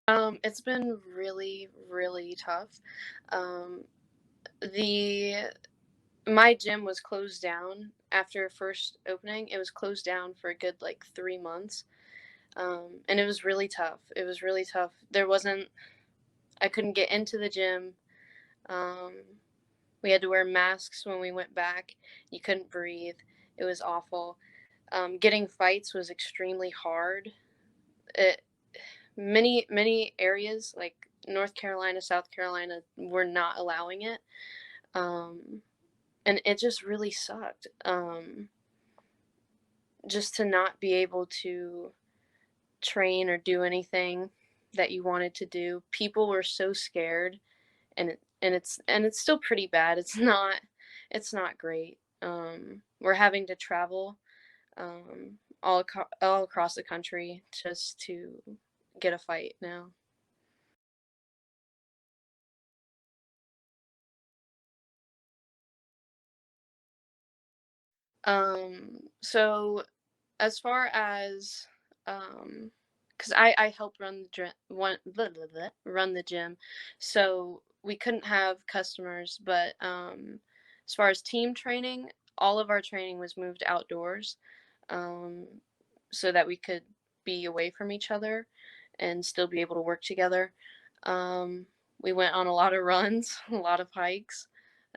It's been really, really tough. Um, the My gym was closed down after first opening. It was closed down for a good like 3 months. And it was really tough. It was really tough. I couldn't get into the gym. Um, we had to wear masks when we went back. You couldn't breathe. It was awful. Getting fights was extremely hard. It, many areas like North Carolina, South Carolina were not allowing it. Um, and it just really sucked. Just to not be able to train or do anything that you wanted to do. People were so scared, and it's still pretty bad. It's not great. We're having to travel all across the country just to get a fight now. So as far as because I helped run the gym, so we couldn't have customers. But as far as team training, all of our training was moved outdoors, um, so that we could be away from each other and still be able to work together. Um, we went on a lot of runs, a lot of hikes.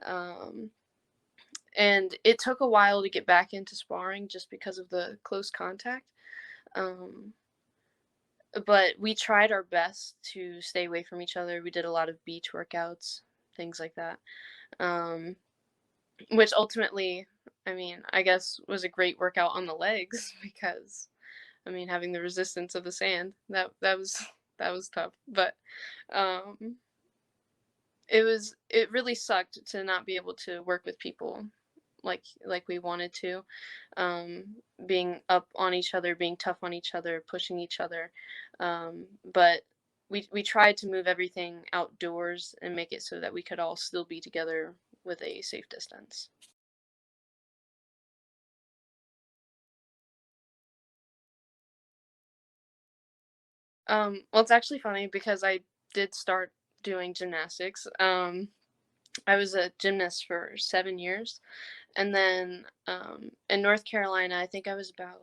Um, and it took a while to get back into sparring just because of the close contact. Um, but we tried our best to stay away from each other. We did a lot of beach workouts, things like that, um, which ultimately, I mean, I guess was a great workout on the legs because, I mean, having the resistance of the sand that was tough. But um, it really sucked to not be able to work with people like we wanted to, um, being up on each other, being tough on each other, pushing each other. But we tried to move everything outdoors and make it so that we could all still be together with a safe distance. Well, it's actually funny because I did start doing gymnastics. I was a gymnast for 7 years. And then in North Carolina, I think I was about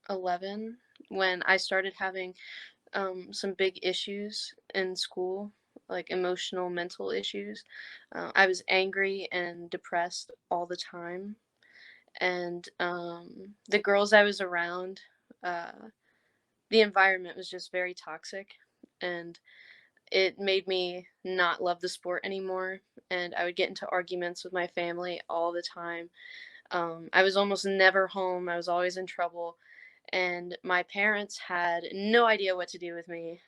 11 when I started having some big issues in school, like emotional, mental issues. I was angry and depressed all the time. And the girls I was around, uh, the environment was just very toxic. And it made me not love the sport anymore. And I would get into arguments with my family all the time. I was almost never home. I was always in trouble, and my parents had no idea what to do with me.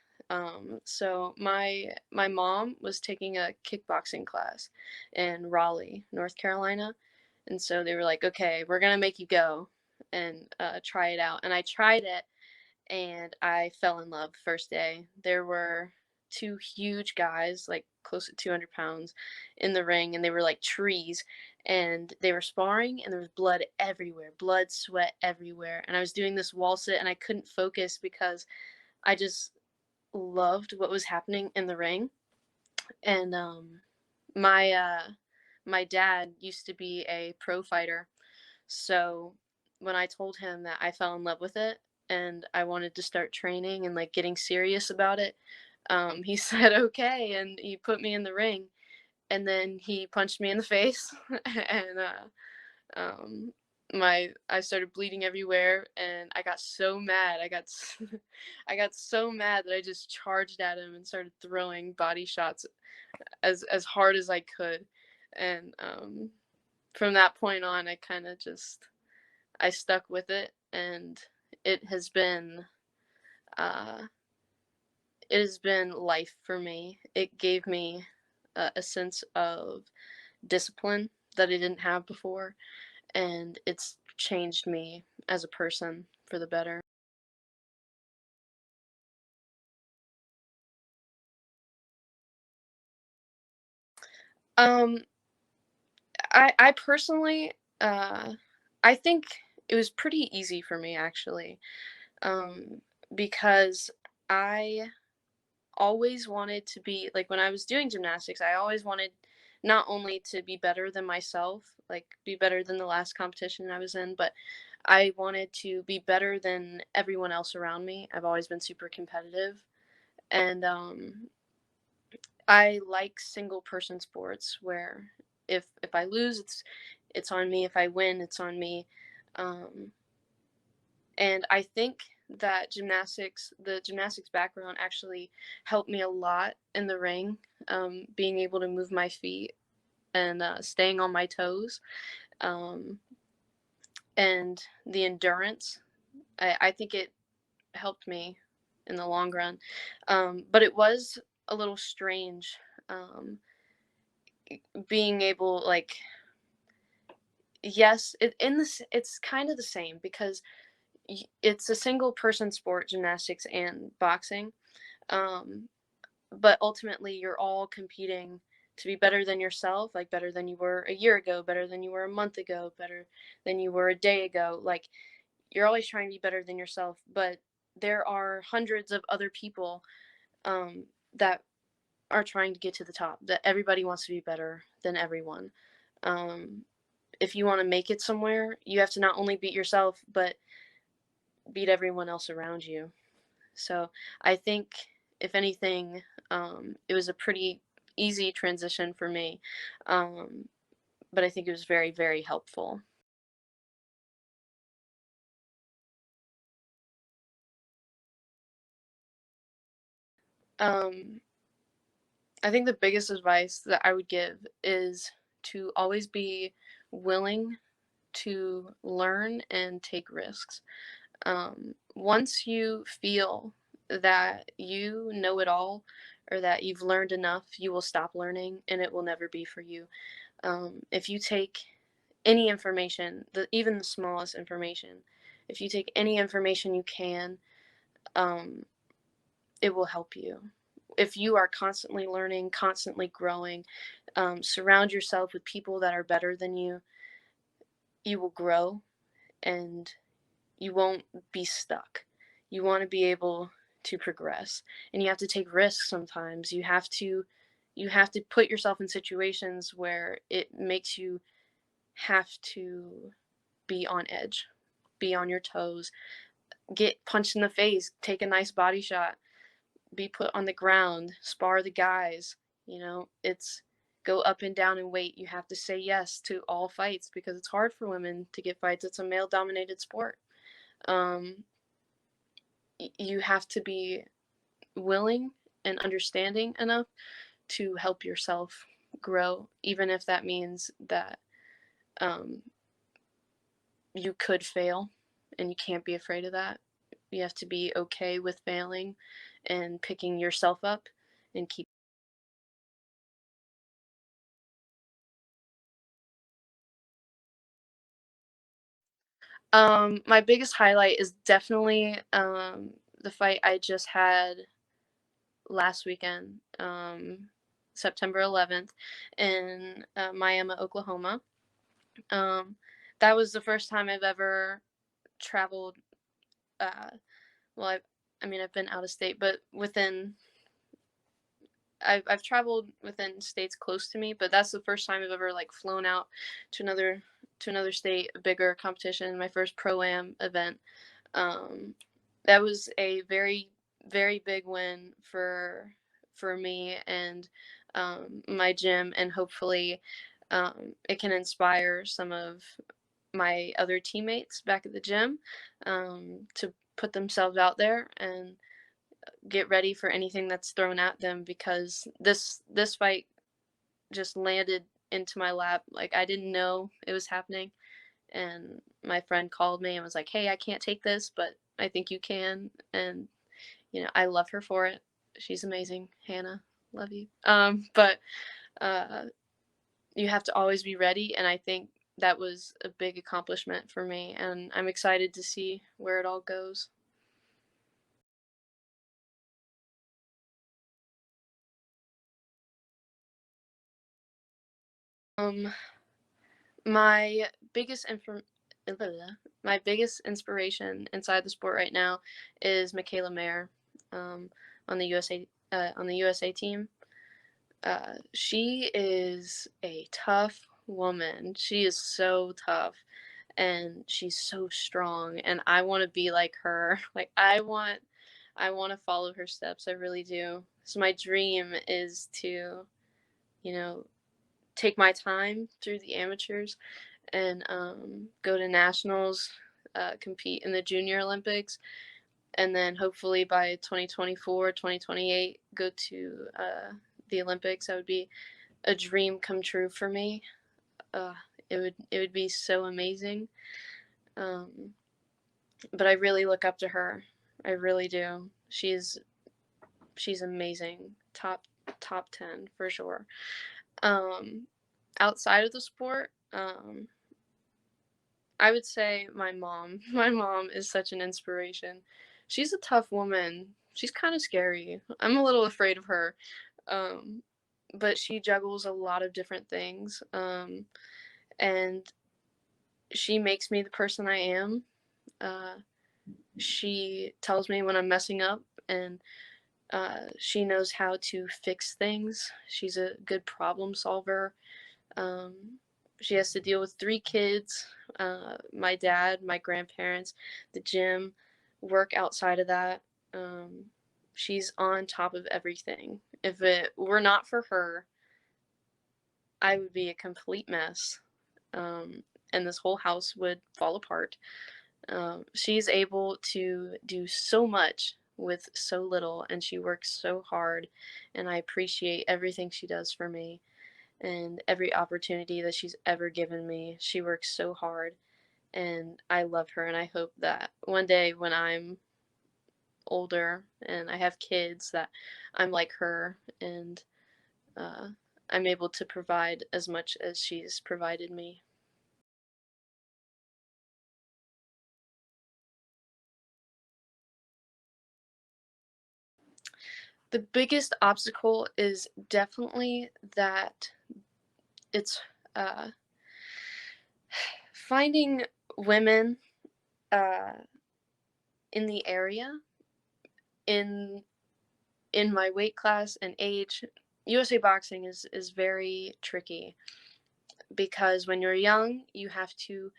So my mom was taking a kickboxing class in Raleigh, North Carolina, and so they were like, "Okay, we're gonna make you go and try it out." And I tried it, and I fell in love first day. There were two huge guys, like close to 200 pounds, in the ring, and they were like trees. And they were sparring, and there was blood everywhere, blood, sweat everywhere. And I was doing this wall sit, and I couldn't focus because I just loved what was happening in the ring. And my my dad used to be a pro fighter, so when I told him that I fell in love with it and I wanted to start training and like getting serious about it, he said okay, and he put me in the ring, and then he punched me in the face, and um, my I started bleeding everywhere, and I got so mad. I got so mad that I just charged at him and started throwing body shots as hard as I could, and from that point on, I kind of just I stuck with it, and it has been uh, it has been life for me. It gave me a sense of discipline that I didn't have before, and it's changed me as a person for the better. Um, I personally, I think it was pretty easy for me actually, because I always wanted to be like when I was doing gymnastics, I always wanted not only to be better than myself, like be better than the last competition I was in, but I wanted to be better than everyone else around me. I've always been super competitive, and I like single person sports where if I lose, it's on me. If I win, it's on me. Um, and I think that the gymnastics background actually helped me a lot in the ring, being able to move my feet and staying on my toes, um, and the endurance. I think it helped me in the long run. But it was a little strange, being able like yes, it's kind of the same because it's a single person sport, gymnastics and boxing. Um, but ultimately, you're all competing to be better than yourself, like better than you were a year ago, better than you were a month ago, better than you were a day ago. Like you're always trying to be better than yourself, but there are hundreds of other people that are trying to get to the top. That everybody wants to be better than everyone. Um, if you want to make it somewhere, you have to not only beat yourself, but beat everyone else around you. So I think, if anything, it was a pretty easy transition for me. Um, but I think it was very, very helpful. Um, I think the biggest advice that I would give is to always be willing to learn and take risks. Once you feel that you know it all or that you've learned enough, you will stop learning and it will never be for you. If you take any information, even the smallest information, if you take any information you can, um, it will help you. If you are constantly learning, constantly growing, surround yourself with people that are better than you will grow and you won't be stuck. You want to be able to progress and you have to take risks sometimes. You have to put yourself in situations where it makes you have to be on edge, be on your toes, get punched in the face, take a nice body shot, be put on the ground, spar the guys. It's go up and down in weight. You have to say yes to all fights because it's hard for women to get fights. It's a male dominated sport. Um, you have to be willing and understanding enough to help yourself grow, even if that means that um, you could fail and you can't be afraid of that. You have to be okay with failing and picking yourself up and keep. My biggest highlight is definitely the fight I just had last weekend, September 11th, in Miami, Oklahoma. Um, that was the first time I've ever traveled. Uh, well, I mean, I've been out of state, but I've traveled within states close to me, but that's the first time I've ever like flown out to another state, a bigger competition, my first pro am event. Um, that was a very very big win for me and my gym, and hopefully it can inspire some of my other teammates back at the gym to put themselves out there and get ready for anything that's thrown at them, because this fight just landed into my lap. Like I didn't know it was happening, and my friend called me and was like, "Hey, I can't take this, but I think you can." And I love her for it. She's amazing, Hannah. Love you. But uh, you have to always be ready, and I think that was a big accomplishment for me, and I'm excited to see where it all goes. Um, My biggest inform my biggest inspiration inside the sport right now is Michaela Mayer, um, on the USA on the USA team. She is a tough woman. She is so tough and she's so strong and I want to be like her. Like I want to follow her steps. I really do. So my dream is to, you know, take my time through the amateurs and go to nationals, compete in the Junior Olympics, and then hopefully by 2024, 2028, go to the Olympics. That would be a dream come true for me. Uh, it would be so amazing. Um, but I really look up to her. I really do. She's amazing. Top 10 for sure. Um, outside of the sport, I would say my mom. My mom is such an inspiration. She's a tough woman. She's kind of scary. I'm a little afraid of her. Um, but she juggles a lot of different things. And she makes me the person I am. Uh, she tells me when I'm messing up, and she knows how to fix things. She's a good problem solver. Um, she has to deal with 3 kids, my dad, my grandparents, the gym, work outside of that. Um, she's on top of everything. If it were not for her, I would be a complete mess, and this whole house would fall apart. She's able to do so much with so little, and she works so hard, and I appreciate everything she does for me and every opportunity that she's ever given me. She works so hard, and I love her, and I hope that one day when I'm older and I have kids that I'm like her and uh, I'm able to provide as much as she's provided me. The biggest obstacle is definitely that it's uh, finding women uh, in the area in my weight class and age. USA boxing is very tricky because when you're young, you have to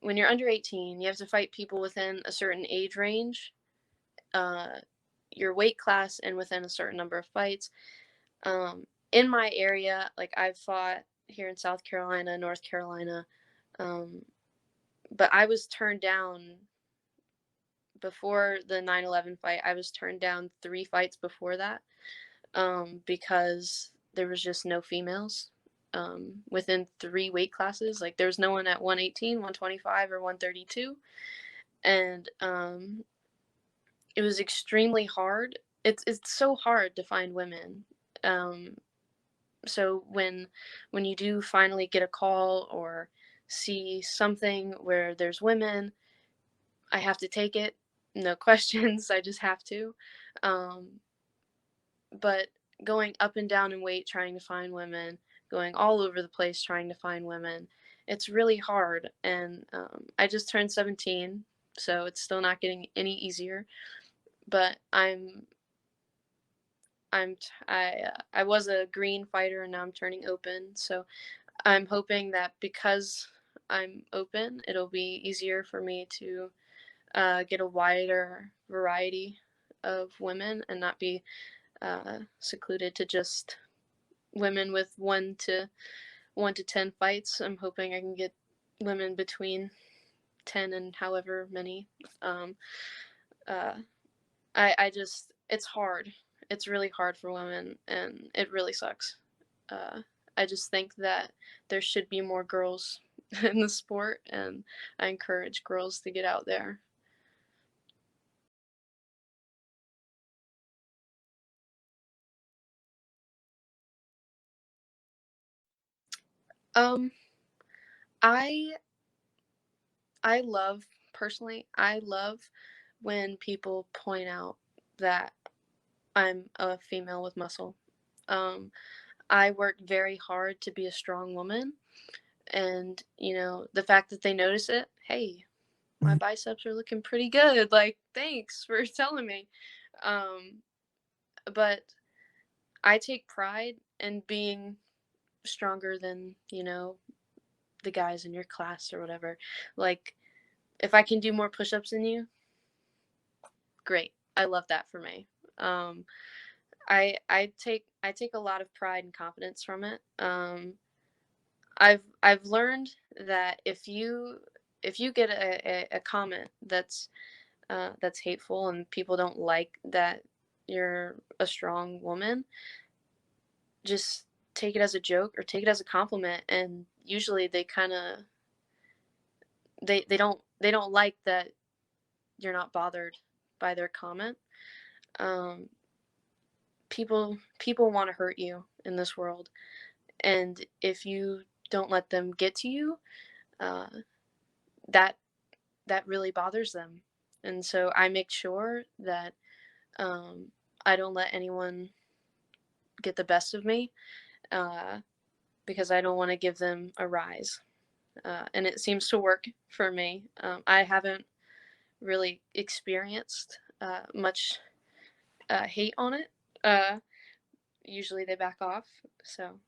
when you're under 18, you have to fight people within a certain age range, uh, your weight class, and within a certain number of fights. In my area, like I've fought here in South Carolina, North Carolina, um, but I was turned down before the 9/11 fight. I was turned down 3 fights before that because there was just no females within 3 weight classes. Like there was no one at 118, 125, or 132, and it was extremely hard. It's so hard to find women. Um, so when you do finally get a call or see something where there's women, I have to take it. No questions. I just have to. Um, but going up and down in weight trying to find women, going all over the place trying to find women, it's really hard. And I just turned 17, so it's still not getting any easier. But I was a green fighter and now I'm turning open. So I'm hoping that because I'm open, it'll be easier for me to get a wider variety of women and not be secluded to just women with 1 to 10 fights. I'm hoping I can get women between 10 and however many. Um, uh, I just it's hard. It's really hard for women, and it really sucks. Uh, I just think that there should be more girls in the sport, and I encourage girls to get out there. Um, I I love personally. I love when people point out that I'm a female with muscle. Um, I work very hard to be a strong woman, and the fact that they notice it. Hey, my biceps are looking pretty good. Like, thanks for telling me. Um, but I take pride in being stronger than, the guys in your class or whatever. Like, if I can do more push-ups than you, great. I love that for me. Um, I take a lot of pride and confidence from it. I've learned that if you get a comment that's hateful and people don't like that you're a strong woman, just take it as a joke or take it as a compliment, and usually they kind of they don't like that you're not bothered by their comment. um, people want to hurt you in this world, and if you don't let them get to you, uh, that that really bothers them. And so I make sure that um, I don't let anyone get the best of me, uh, because I don't want to give them a rise. And it seems to work for me. I haven't really experienced much hate on it. Uh, Usually they back off. So